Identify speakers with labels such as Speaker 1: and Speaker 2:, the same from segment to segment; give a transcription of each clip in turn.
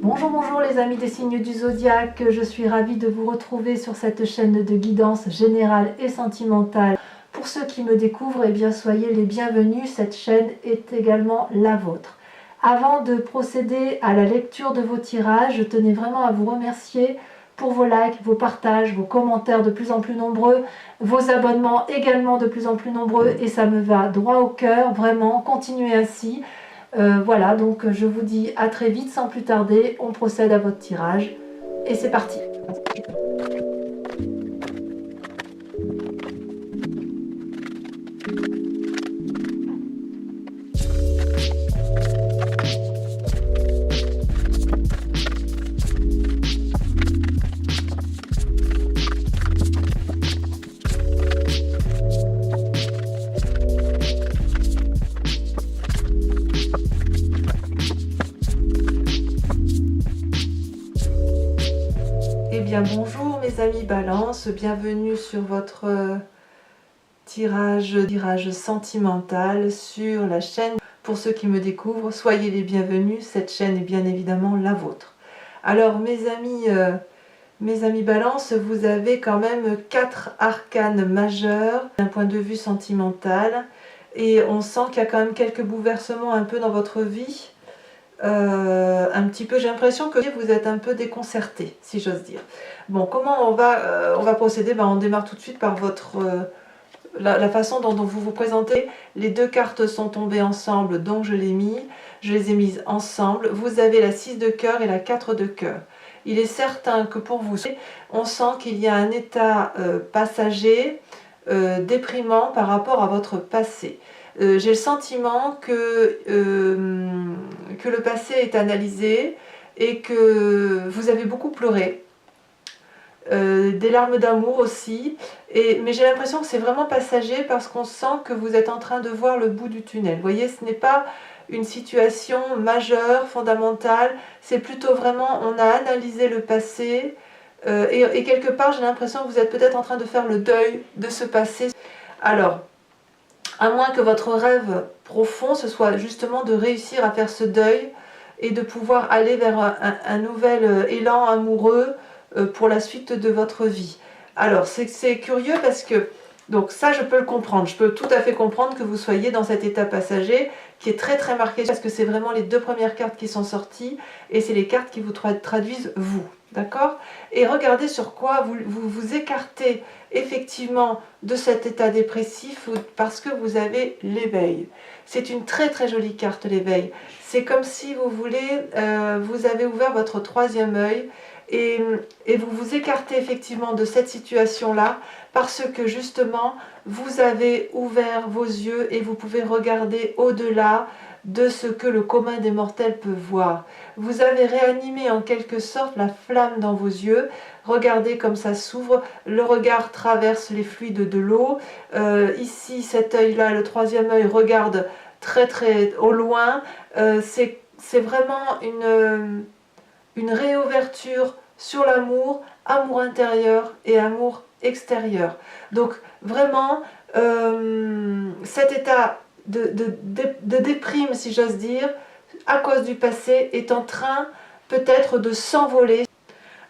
Speaker 1: Bonjour, bonjour les amis des signes du zodiaque, je suis ravie de vous retrouver sur cette chaîne de guidance générale et sentimentale. Pour ceux qui me découvrent, eh bien soyez les bienvenus, cette chaîne est également la vôtre. Avant de procéder à la lecture de vos tirages, je tenais vraiment à vous remercier pour vos likes, vos partages, vos commentaires de plus en plus nombreux, vos abonnements également de plus en plus nombreux et ça me va droit au cœur, vraiment, continuez ainsi. Voilà, donc je vous dis à très vite sans plus tarder, on procède à votre tirage et c'est parti. Eh bien bonjour mes amis Balance, bienvenue sur votre tirage sentimental sur la chaîne. Pour ceux qui me découvrent, soyez les bienvenus, cette chaîne est bien évidemment la vôtre. Alors mes amis Balance, vous avez quand même 4 arcanes majeurs d'un point de vue sentimental et on sent qu'il y a quand même quelques bouleversements un peu dans votre vie. Un petit peu, j'ai l'impression que vous êtes un peu déconcerté, si j'ose dire. Bon, comment on va procéder? On démarre tout de suite par la façon dont vous vous présentez. Les deux cartes sont tombées ensemble, donc je les ai mises ensemble. Vous avez la 6 de cœur et la 4 de cœur. Il est certain que pour vous, on sent qu'il y a un état passager, déprimant par rapport à votre passé. J'ai le sentiment que le passé est analysé et que vous avez beaucoup pleuré, des larmes d'amour aussi, mais j'ai l'impression que c'est vraiment passager parce qu'on sent que vous êtes en train de voir le bout du tunnel. Vous voyez, ce n'est pas une situation majeure, fondamentale, c'est plutôt vraiment, on a analysé le passé et quelque part j'ai l'impression que vous êtes peut-être en train de faire le deuil de ce passé. Alors, à moins que votre rêve profond, ce soit justement de réussir à faire ce deuil et de pouvoir aller vers un nouvel élan amoureux pour la suite de votre vie. Alors, c'est curieux parce que, donc ça je peux le comprendre, je peux tout à fait comprendre que vous soyez dans cet état passager qui est très très marqué parce que c'est vraiment les deux premières cartes qui sont sorties et c'est les cartes qui vous traduisent vous. D'accord? Et regardez sur quoi vous écartez effectivement de cet état dépressif parce que vous avez l'éveil. C'est une très très jolie carte, l'éveil. C'est comme si vous voulez, vous avez ouvert votre troisième œil et vous vous écartez effectivement de cette situation-là parce que justement vous avez ouvert vos yeux et vous pouvez regarder au-delà de ce que le commun des mortels peut voir. Vous avez réanimé en quelque sorte la flamme dans vos yeux. Regardez comme ça s'ouvre, le regard traverse les fluides de l'eau. Ici, cet œil-là, le troisième œil, regarde très très au loin. C'est vraiment une réouverture sur l'amour, amour intérieur et amour extérieur. Donc vraiment, cet état de déprime, si j'ose dire, à cause du passé, est en train peut-être de s'envoler.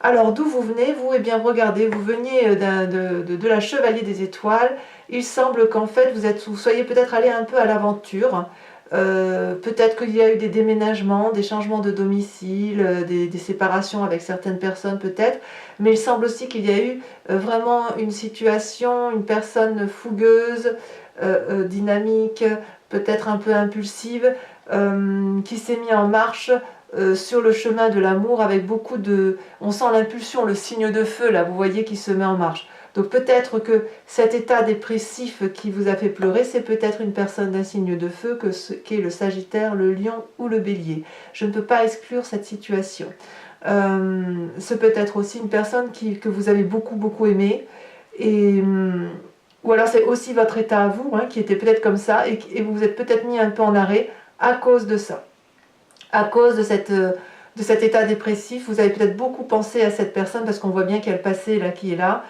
Speaker 1: Alors d'où vous venez, vous? Eh bien regardez, vous veniez de la Chevalier des Étoiles. Il semble qu'en fait vous soyez peut-être allé un peu à l'aventure. Peut-être qu'il y a eu des déménagements, des changements de domicile, des séparations avec certaines personnes peut-être, mais il semble aussi qu'il y a eu vraiment une situation, une personne fougueuse, dynamique, peut-être un peu impulsive, qui s'est mis en marche sur le chemin de l'amour avec beaucoup de... On sent l'impulsion, le signe de feu là, vous voyez, qui se met en marche. Donc peut-être que cet état dépressif qui vous a fait pleurer, c'est peut-être une personne d'un signe de feu qui est le Sagittaire, le Lion ou le Bélier. Je ne peux pas exclure cette situation. C'est peut-être aussi une personne que vous avez beaucoup aimé. Ou alors c'est aussi votre état à vous, qui était peut-être comme ça, et vous vous êtes peut-être mis un peu en arrêt à cause de ça. À cause de cet état dépressif, vous avez peut-être beaucoup pensé à cette personne, parce qu'on voit bien qu'il y a le passé là, qui est là.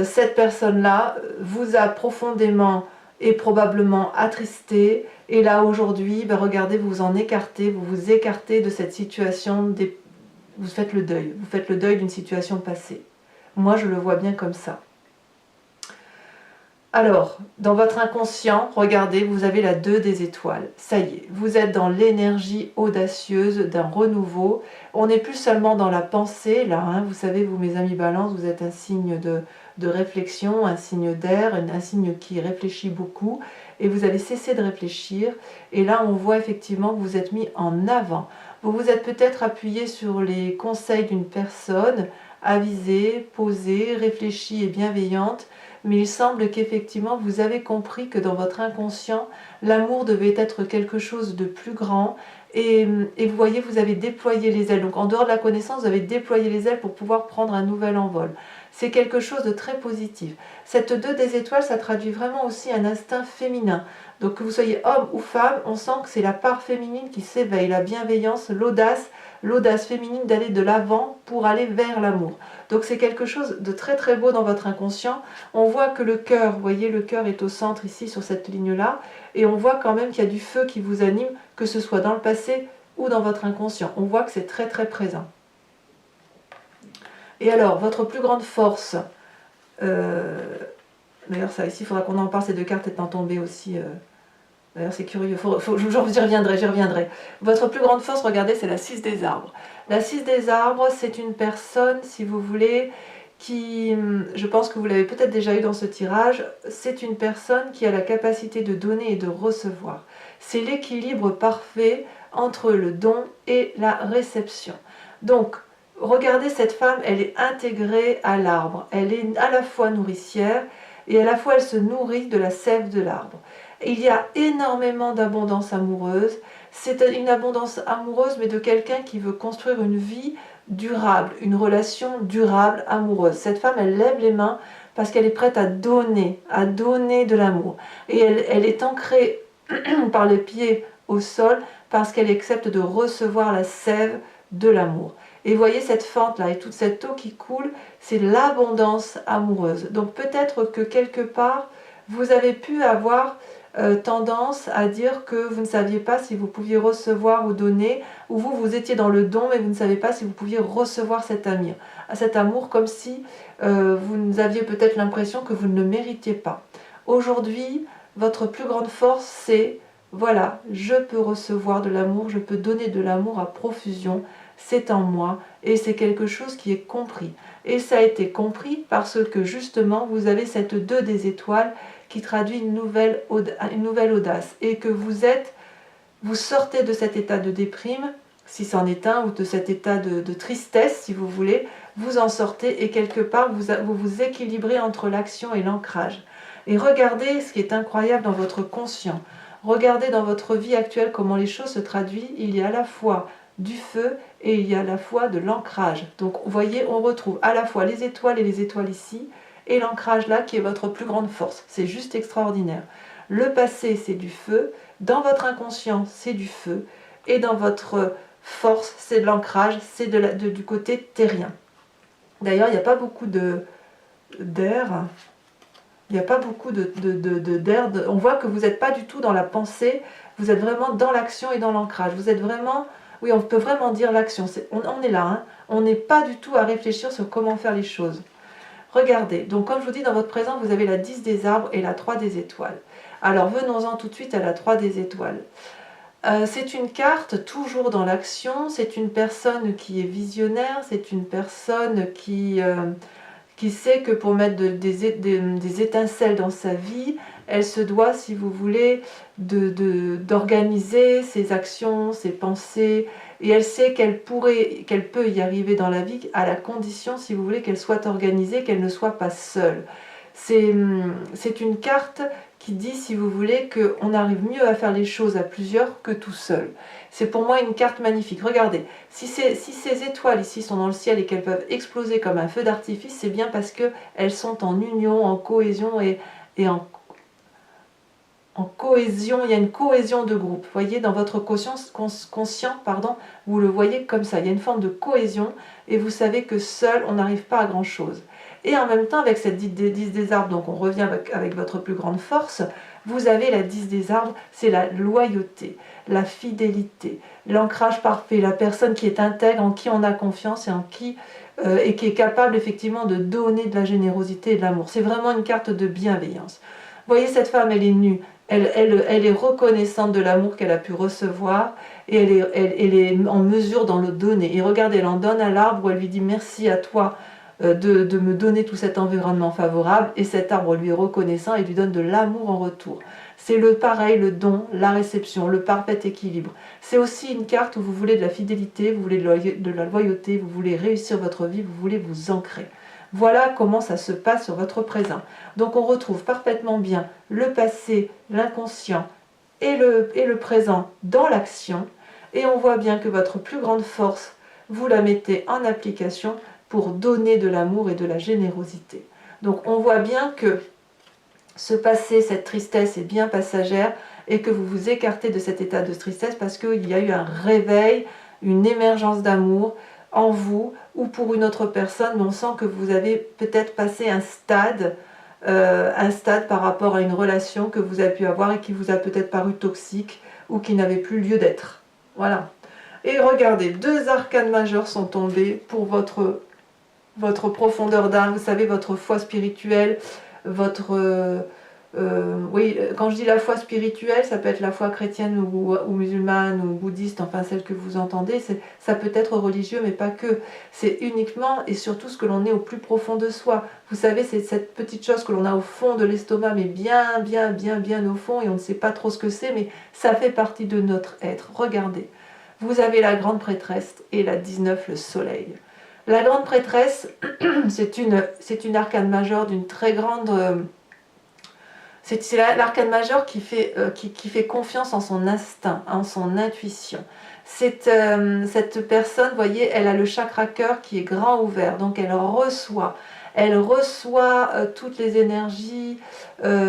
Speaker 1: Cette personne-là vous a profondément et probablement attristé, et là aujourd'hui, regardez, vous vous en écartez, vous vous écartez de cette situation vous faites le deuil. Vous faites le deuil d'une situation passée. Moi, je le vois bien comme ça. Alors, dans votre inconscient, regardez, vous avez la 2 des étoiles. Ça y est, vous êtes dans l'énergie audacieuse d'un renouveau. On n'est plus seulement dans la pensée, là. Hein, vous savez, vous, mes amis Balance, vous êtes un signe de réflexion, un signe d'air, un signe qui réfléchit beaucoup. Et vous allez cesser de réfléchir. Et là, on voit effectivement que vous êtes mis en avant. Vous vous êtes peut-être appuyé sur les conseils d'une personne avisée, posée, réfléchie et bienveillante. Mais il semble qu'effectivement vous avez compris que dans votre inconscient, l'amour devait être quelque chose de plus grand et vous voyez, vous avez déployé les ailes. Donc en dehors de la connaissance, vous avez déployé les ailes pour pouvoir prendre un nouvel envol. C'est quelque chose de très positif. Cette 2 des étoiles, ça traduit vraiment aussi un instinct féminin. Donc que vous soyez homme ou femme, on sent que c'est la part féminine qui s'éveille, la bienveillance, l'audace féminine d'aller de l'avant pour aller vers l'amour. Donc c'est quelque chose de très très beau dans votre inconscient. On voit que le cœur, vous voyez, le cœur est au centre ici sur cette ligne-là, et on voit quand même qu'il y a du feu qui vous anime, que ce soit dans le passé ou dans votre inconscient. On voit que c'est très très présent. Et alors, votre plus grande force, d'ailleurs ça ici, il faudra qu'on en parle, ces 2 cartes étant tombées aussi. D'ailleurs, c'est curieux, j'y reviendrai. Votre plus grande force, regardez, c'est la 6 des arbres. La 6 des arbres, c'est une personne, si vous voulez, qui, je pense que vous l'avez peut-être déjà eu dans ce tirage, c'est une personne qui a la capacité de donner et de recevoir. C'est l'équilibre parfait entre le don et la réception. Donc, regardez cette femme, elle est intégrée à l'arbre. Elle est à la fois nourricière et à la fois elle se nourrit de la sève de l'arbre. Il y a énormément d'abondance amoureuse. C'est une abondance amoureuse, mais de quelqu'un qui veut construire une vie durable, une relation durable, amoureuse. Cette femme, elle lève les mains parce qu'elle est prête à donner de l'amour. Et elle est ancrée par les pieds au sol parce qu'elle accepte de recevoir la sève de l'amour. Et voyez cette fente là et toute cette eau qui coule, c'est l'abondance amoureuse. Donc peut-être que quelque part, vous avez pu avoir tendance à dire que vous ne saviez pas si vous pouviez recevoir ou donner, ou vous étiez dans le don mais vous ne savez pas si vous pouviez recevoir cet amour comme si vous aviez peut-être l'impression que vous ne le méritiez pas. Aujourd'hui, votre plus grande force, c'est voilà, je peux recevoir de l'amour, je peux donner de l'amour à profusion, c'est en moi et c'est quelque chose qui est compris. Et ça a été compris parce que justement vous avez cette 2 des étoiles qui traduit une nouvelle audace et que vous sortez de cet état de déprime, si c'en est un, ou de cet état de tristesse, si vous voulez, vous en sortez et quelque part vous vous équilibrez entre l'action et l'ancrage. Et regardez ce qui est incroyable dans votre conscient. Regardez dans votre vie actuelle comment les choses se traduisent. Il y a à la fois du feu et il y a à la fois de l'ancrage. Donc vous voyez, on retrouve à la fois les étoiles et les étoiles ici, et l'ancrage là qui est votre plus grande force. C'est juste extraordinaire. Le passé, c'est du feu. Dans votre inconscient, c'est du feu. Et dans votre force, c'est de l'ancrage, c'est du côté terrien. D'ailleurs, il n'y a pas beaucoup d'air. Il n'y a pas beaucoup d'air. On voit que vous n'êtes pas du tout dans la pensée. Vous êtes vraiment dans l'action et dans l'ancrage. Vous êtes vraiment... Oui, on peut vraiment dire l'action. On est là. Hein. On n'est pas du tout à réfléchir sur comment faire les choses. Regardez, donc comme je vous dis, dans votre présent, vous avez la 10 des arbres et la 3 des étoiles. Alors venons-en tout de suite à la 3 des étoiles. C'est une carte toujours dans l'action, c'est une personne qui est visionnaire, c'est une personne qui sait que pour mettre des étincelles dans sa vie, elle se doit, si vous voulez, d'organiser ses actions, ses pensées, et elle sait qu'elle peut y arriver dans la vie à la condition, si vous voulez, qu'elle soit organisée, qu'elle ne soit pas seule. C'est une carte qui dit, si vous voulez, qu'on arrive mieux à faire les choses à plusieurs que tout seul. C'est pour moi une carte magnifique. Regardez, si ces étoiles ici sont dans le ciel et qu'elles peuvent exploser comme un feu d'artifice, c'est bien parce qu'elles sont en union, en cohésion et en cohésion, il y a une cohésion de groupe. Vous voyez, dans votre conscient, vous le voyez comme ça. Il y a une forme de cohésion et vous savez que seul, on n'arrive pas à grand-chose. Et en même temps, avec cette 10 des arbres, donc on revient avec votre plus grande force, Vous avez la 10 des arbres, c'est la loyauté, la fidélité, l'ancrage parfait, la personne qui est intègre, en qui on a confiance et qui est capable effectivement de donner de la générosité et de l'amour. C'est vraiment une carte de bienveillance. Vous voyez, cette femme, elle est nue, elle est reconnaissante de l'amour qu'elle a pu recevoir et elle est en mesure d'en le donner. Et regardez, elle en donne à l'arbre où elle lui dit merci à toi de me donner tout cet environnement favorable, et cet arbre lui est reconnaissant et lui donne de l'amour en retour. C'est le pareil, le don, la réception, le parfait équilibre. C'est aussi une carte où vous voulez de la fidélité, vous voulez de la loyauté, vous voulez réussir votre vie, vous voulez vous ancrer. Voilà comment ça se passe sur votre présent. Donc on retrouve parfaitement bien le passé, l'inconscient et le présent dans l'action, et on voit bien que votre plus grande force, vous la mettez en application pour donner de l'amour et de la générosité. Donc on voit bien que ce passé, cette tristesse est bien passagère et que vous vous écartez de cet état de tristesse parce qu'il y a eu un réveil, une émergence d'amour en vous ou pour une autre personne, mais on sent que vous avez peut-être passé un stade par rapport à une relation que vous avez pu avoir et qui vous a peut-être paru toxique ou qui n'avait plus lieu d'être. Voilà. Et regardez, 2 arcanes majeures sont tombés pour votre profondeur d'âme, vous savez, votre foi spirituelle, oui, quand je dis la foi spirituelle, ça peut être la foi chrétienne ou musulmane ou bouddhiste, enfin celle que vous entendez, ça peut être religieux, mais pas que. C'est uniquement et surtout ce que l'on est au plus profond de soi. Vous savez, c'est cette petite chose que l'on a au fond de l'estomac, mais bien au fond, et on ne sait pas trop ce que c'est, mais ça fait partie de notre être. Regardez, vous avez la grande prêtresse et la 19, le soleil. La grande prêtresse, c'est une arcane majeure d'une très grande... c'est l'arcane majeure qui fait confiance en son instinct, en son intuition. Cette personne, vous voyez, elle a le chakra cœur qui est grand ouvert, donc elle reçoit toutes les énergies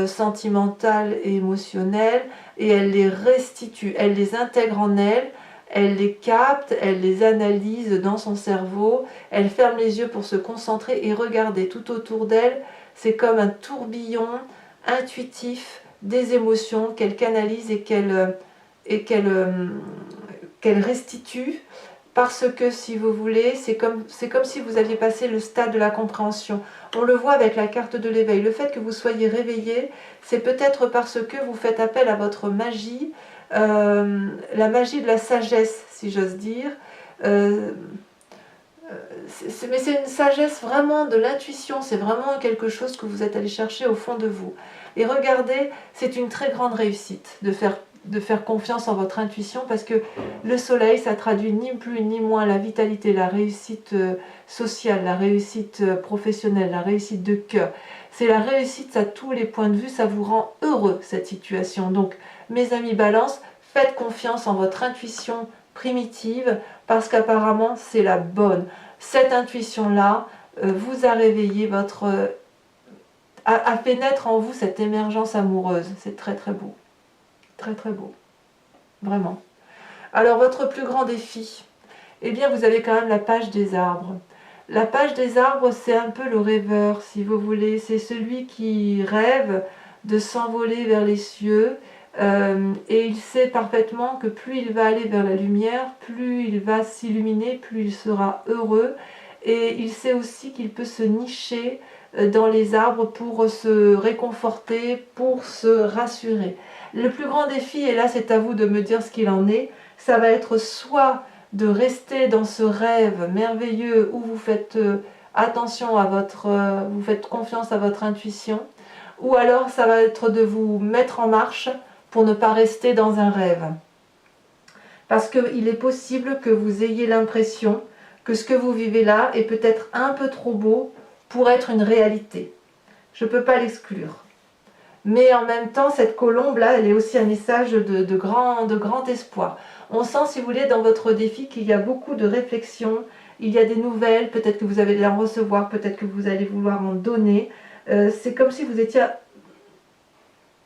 Speaker 1: sentimentales et émotionnelles, et elle les restitue, elle les intègre en elle. Elle les capte, elle les analyse dans son cerveau, elle ferme les yeux pour se concentrer et regarder tout autour d'elle. C'est comme un tourbillon intuitif des émotions qu'elle canalise et qu'elle restitue. Parce que, si vous voulez, c'est comme si vous aviez passé le stade de la compréhension. On le voit avec la carte de l'éveil. Le fait que vous soyez réveillé, c'est peut-être parce que vous faites appel à votre magie, la magie de la sagesse, si j'ose dire. Mais c'est une sagesse vraiment de l'intuition, c'est vraiment quelque chose que vous êtes allé chercher au fond de vous. Et regardez, c'est une très grande réussite de faire confiance en votre intuition, parce que le soleil, ça traduit ni plus ni moins la vitalité, la réussite sociale, la réussite professionnelle, la réussite de cœur. C'est la réussite à tous les points de vue, ça vous rend heureux cette situation. Donc, mes amis Balance, faites confiance en votre intuition primitive, parce qu'apparemment c'est la bonne. Cette intuition-là vous a réveillé a fait naître en vous cette émergence amoureuse. C'est très très beau. Très très beau. Vraiment. Alors votre plus grand défi, eh bien vous avez quand même la page des arbres. La page des arbres, c'est un peu le rêveur, si vous voulez. C'est celui qui rêve de s'envoler vers les cieux. Et il sait parfaitement que plus il va aller vers la lumière, plus il va s'illuminer, plus il sera heureux. Et il sait aussi qu'il peut se nicher dans les arbres pour se réconforter, pour se rassurer. Le plus grand défi, et là c'est à vous de me dire ce qu'il en est, ça va être soit de rester dans ce rêve merveilleux où vous faites attention à vous faites confiance à votre intuition, ou alors ça va être de vous mettre en marche pour ne pas rester dans un rêve. Parce qu'il est possible que vous ayez l'impression que ce que vous vivez là est peut-être un peu trop beau pour être une réalité. Je ne peux pas l'exclure. Mais en même temps, cette colombe-là, elle est aussi un message de grand espoir. On sent, si vous voulez, dans votre défi qu'il y a beaucoup de réflexions, il y a des nouvelles, peut-être que vous allez en recevoir, peut-être que vous allez vouloir en donner. C'est comme si vous étiez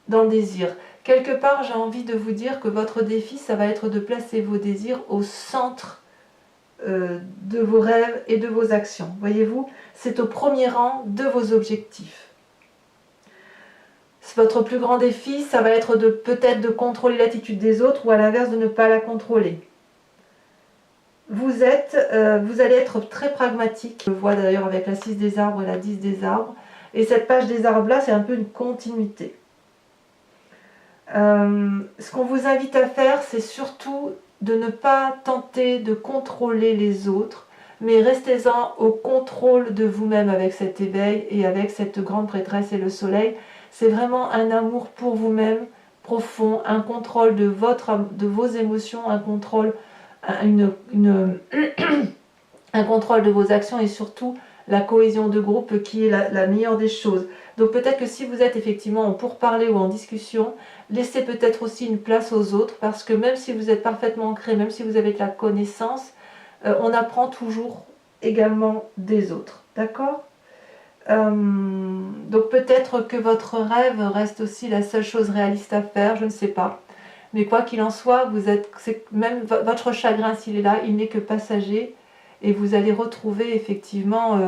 Speaker 1: dans le désir. Quelque part, j'ai envie de vous dire que votre défi, ça va être de placer vos désirs au centre de vos rêves et de vos actions. Voyez-vous, c'est au premier rang de vos objectifs. votre plus grand défi, ça va être de peut-être de contrôler l'attitude des autres ou à l'inverse de ne pas la contrôler. Vous allez être très pragmatique. Je le vois d'ailleurs avec la 6 des arbres et la 10 des arbres. Et cette page des arbres là, c'est un peu une continuité. Ce qu'on vous invite à faire, c'est surtout de ne pas tenter de contrôler les autres, mais restez-en au contrôle de vous-même avec cet éveil et avec cette grande prêtresse et le soleil. C'est vraiment un amour pour vous-même profond, un contrôle de vos émotions, un contrôle, un contrôle de vos actions et surtout la cohésion de groupe qui est la meilleure des choses. Donc peut-être que si vous êtes effectivement en pourparlers ou en discussion, laissez peut-être aussi une place aux autres parce que même si vous êtes parfaitement ancré, même si vous avez de la connaissance, on apprend toujours également des autres. D'accord ? Donc peut-être que votre rêve reste aussi la seule chose réaliste à faire, je ne sais pas. Mais quoi qu'il en soit, même votre chagrin, s'il est là, il n'est que passager et vous allez retrouver effectivement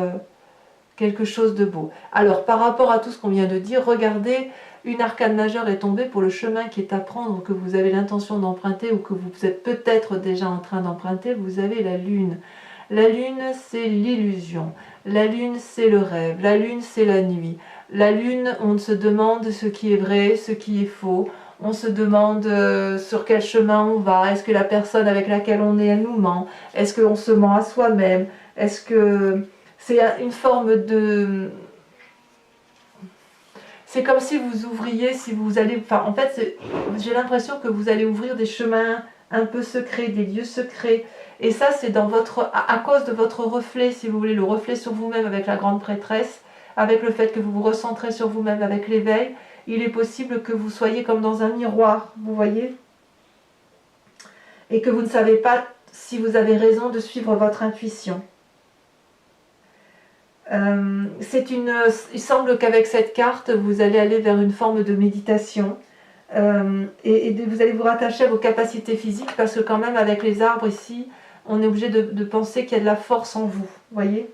Speaker 1: quelque chose de beau. Alors par rapport à tout ce qu'on vient de dire, regardez, une arcane majeure est tombée pour le chemin qui est à prendre, que vous avez l'intention d'emprunter ou que vous êtes peut-être déjà en train d'emprunter. Vous avez la lune. La lune, c'est l'illusion. La lune, c'est le rêve. La lune, c'est la nuit. La lune, on se demande ce qui est vrai, ce qui est faux. On se demande sur quel chemin on va. Est-ce que la personne avec laquelle on est, elle nous ment? Est-ce qu'on se ment à soi-même? Est-ce que c'est une forme de... C'est comme si vous ouvriez, si vous allez... Enfin, en fait, j'ai l'impression que vous allez ouvrir des chemins un peu secrets, des lieux secrets. Et ça, c'est dans à cause de votre reflet, si vous voulez, le reflet sur vous-même avec la grande prêtresse, avec le fait que vous vous recentrez sur vous-même avec l'éveil, il est possible que vous soyez comme dans un miroir, vous voyez? Et que vous ne savez pas si vous avez raison de suivre votre intuition. Il semble qu'avec cette carte, vous allez aller vers une forme de méditation et vous allez vous rattacher à vos capacités physiques parce que quand même avec les arbres ici, on est obligé de penser qu'il y a de la force en vous, voyez.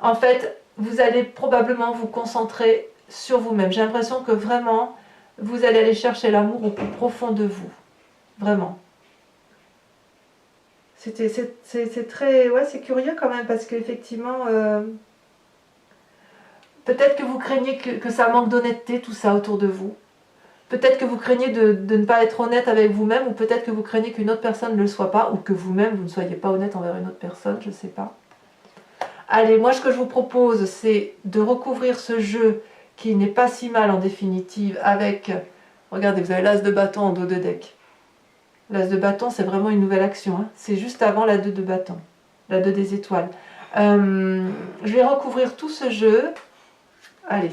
Speaker 1: En fait, vous allez probablement vous concentrer sur vous-même. J'ai l'impression que vraiment, vous allez aller chercher l'amour au plus profond de vous, vraiment. C'est très... Ouais, c'est curieux quand même, parce qu'effectivement, peut-être que vous craignez que ça manque d'honnêteté, tout ça autour de vous. Peut-être que vous craignez de ne pas être honnête avec vous-même, ou peut-être que vous craignez qu'une autre personne ne le soit pas, ou que vous-même, vous ne soyez pas honnête envers une autre personne, je ne sais pas. Allez, moi, ce que je vous propose, c'est de recouvrir ce jeu, qui n'est pas si mal en définitive, avec... Regardez, vous avez l'as de bâton en dos de deck. L'as de bâton, c'est vraiment une nouvelle action. Hein. C'est juste avant la 2 de bâton. La 2 des étoiles. Je vais recouvrir tout ce jeu. Allez,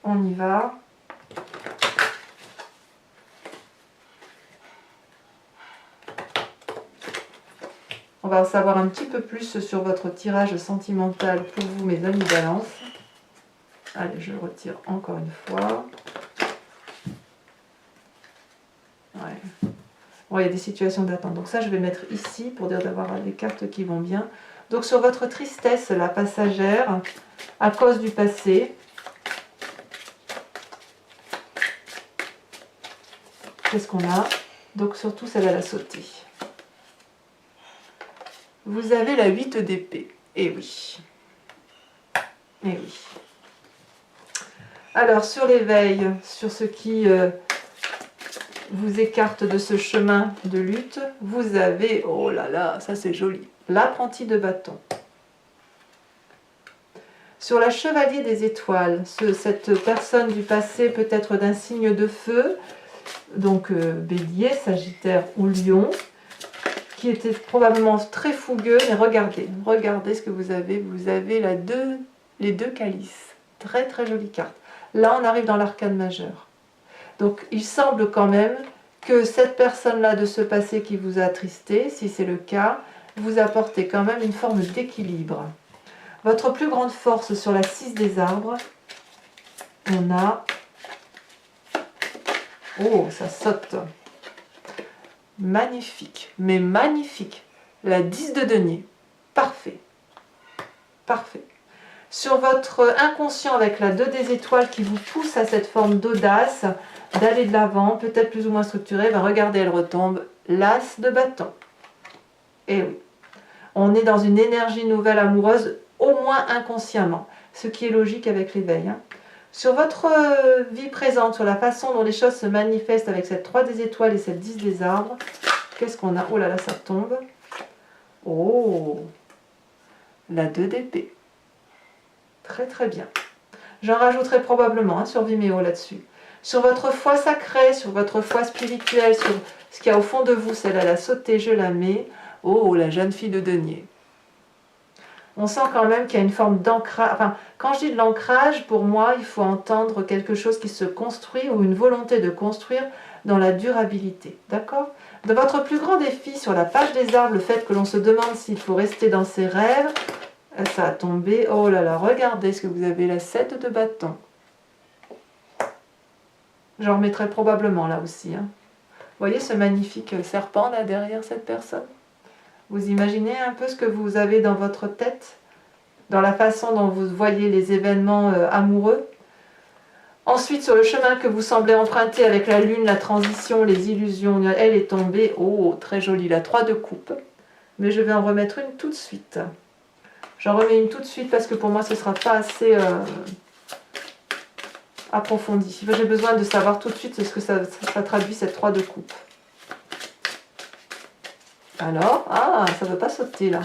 Speaker 1: on y va. On va en savoir un petit peu plus sur votre tirage sentimental pour vous, mes amis Balance. Allez, je retire encore une fois. Ouais. Bon, il y a des situations d'attente. Donc ça, je vais mettre ici pour dire d'avoir des cartes qui vont bien. Donc sur votre tristesse, la passagère, à cause du passé, qu'est-ce qu'on a? Donc surtout, ça va la sauter. Vous avez la 8 d'épée. Eh oui. Eh oui. Alors, sur l'éveil, sur ce qui vous écarte de ce chemin de lutte, vous avez, oh là là, ça c'est joli, l'apprenti de bâton. Sur la chevalier des étoiles, cette personne du passé peut-être d'un signe de feu, donc bélier, sagittaire ou lion, qui était probablement très fougueux, mais regardez ce que vous avez les deux calices, très très jolie carte. Là on arrive dans l'arcane majeur. Donc il semble quand même que cette personne-là de ce passé qui vous a attristé, si c'est le cas, vous apportez quand même une forme d'équilibre. Votre plus grande force sur la 6 des arbres, on a... Oh, ça saute. Magnifique, mais magnifique. La 10 de denier. Parfait. Parfait. Sur votre inconscient avec la 2 des étoiles qui vous pousse à cette forme d'audace, d'aller de l'avant, peut-être plus ou moins structurée, ben regardez, elle retombe, l'as de bâton. Et oui, on est dans une énergie nouvelle amoureuse, au moins inconsciemment, ce qui est logique avec l'éveil. Hein. Sur votre vie présente, sur la façon dont les choses se manifestent avec cette 3 des étoiles et cette 10 des arbres, qu'est-ce qu'on a? Oh là là, ça tombe. Oh, la 2 d'épée. Très très bien. J'en rajouterai probablement hein, sur Vimeo là-dessus. Sur votre foi sacrée, sur votre foi spirituelle, sur ce qu'il y a au fond de vous, celle-là, la sauter, je la mets. Oh, la jeune fille de denier. On sent quand même qu'il y a une forme d'ancrage. Enfin, quand je dis de l'ancrage, pour moi, il faut entendre quelque chose qui se construit ou une volonté de construire dans la durabilité. D'accord? De votre plus grand défi sur la page des arbres, le fait que l'on se demande s'il faut rester dans ses rêves, ça a tombé. Oh là là, regardez ce que vous avez, la 7 de bâton. J'en remettrai probablement là aussi. Hein. Vous voyez ce magnifique serpent là derrière cette personne? Vous imaginez un peu ce que vous avez dans votre tête, dans la façon dont vous voyez les événements amoureux. Ensuite, sur le chemin que vous semblez emprunter avec la lune, la transition, les illusions, elle est tombée. Oh, très jolie, la 3 de coupe. Mais je vais en remettre une tout de suite. J'en remets une tout de suite parce que pour moi, ce ne sera pas assez approfondi. J'ai besoin de savoir tout de suite ce que ça traduit, cette 3 de coupe. Alors, ah, ça ne veut pas sauter là.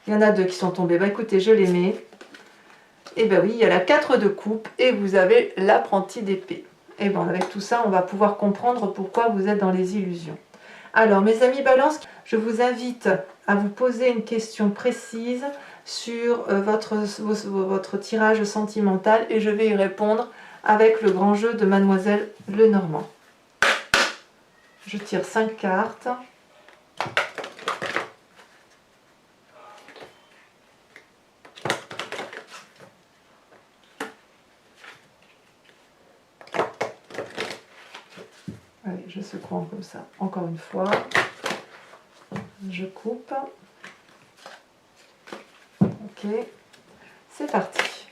Speaker 1: Il y en a 2 qui sont tombés. Bah écoutez, je les mets. Et ben oui, il y a la 4 de coupe et vous avez l'apprenti d'épée. Et bien avec tout ça, on va pouvoir comprendre pourquoi vous êtes dans les illusions. Alors mes amis Balance, je vous invite à vous poser une question précise sur votre tirage sentimental et je vais y répondre avec le grand jeu de Mademoiselle Lenormand. Je tire 5 cartes. Allez, je secoue comme ça. Encore une fois. Je coupe. Ok. C'est parti.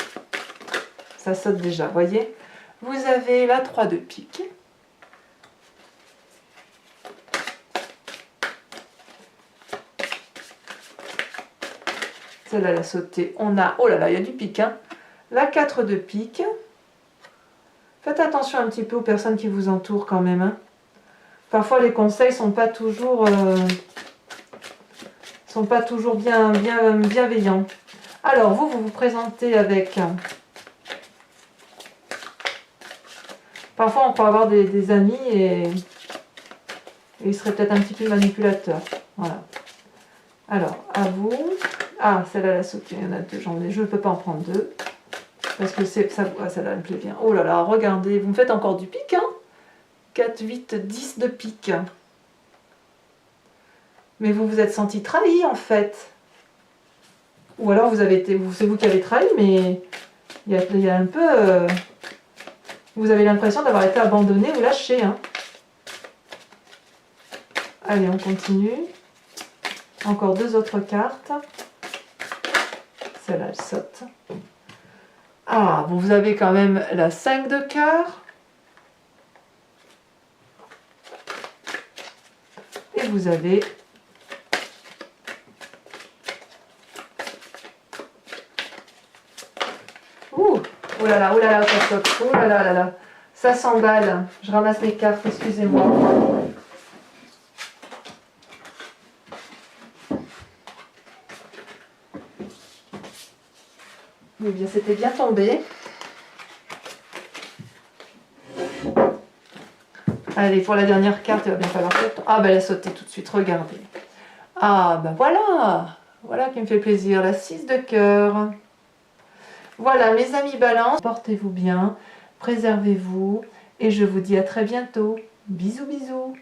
Speaker 1: Ça saute déjà, voyez. Vous avez la 3 de pique. Celle-là, elle a sauté. On a, oh là là, il y a du pique. Hein. La 4 de pique. Faites attention un petit peu aux personnes qui vous entourent quand même. Hein. Parfois, les conseils ne sont pas toujours, bienveillants. Alors, vous vous présentez avec... Parfois, on peut avoir des amis et ils seraient peut-être un petit peu manipulateurs. Voilà. Alors, à vous. Ah, celle-là, elle a sauté. Il y en a 2. Je ne peux pas en prendre 2. Parce que celle-là, elle me plaît bien. Oh là là, regardez. Vous me faites encore du pique, hein 4, 8, 10 de pique. Mais vous vous êtes senti trahi, en fait. Ou alors, c'est vous qui avez trahi, mais il y a un peu... vous avez l'impression d'avoir été abandonné ou lâché. Hein. Allez, on continue. Encore 2 autres cartes. Celle-là, elle saute. Ah, bon, vous avez quand même la 5 de cœur. Et vous avez... Ouh, oh là là, ça saute. Oh là là là là. Ça s'emballe. Je ramasse les cartes, excusez-moi. Eh bien, c'était bien tombé. Allez, pour la dernière carte, il va bien falloir... Ah, ben elle a sauté tout de suite, regardez. Ah, ben voilà. Voilà qui me fait plaisir, la 6 de cœur. Voilà, mes amis Balance, portez-vous bien, préservez-vous, et je vous dis à très bientôt. Bisous, bisous.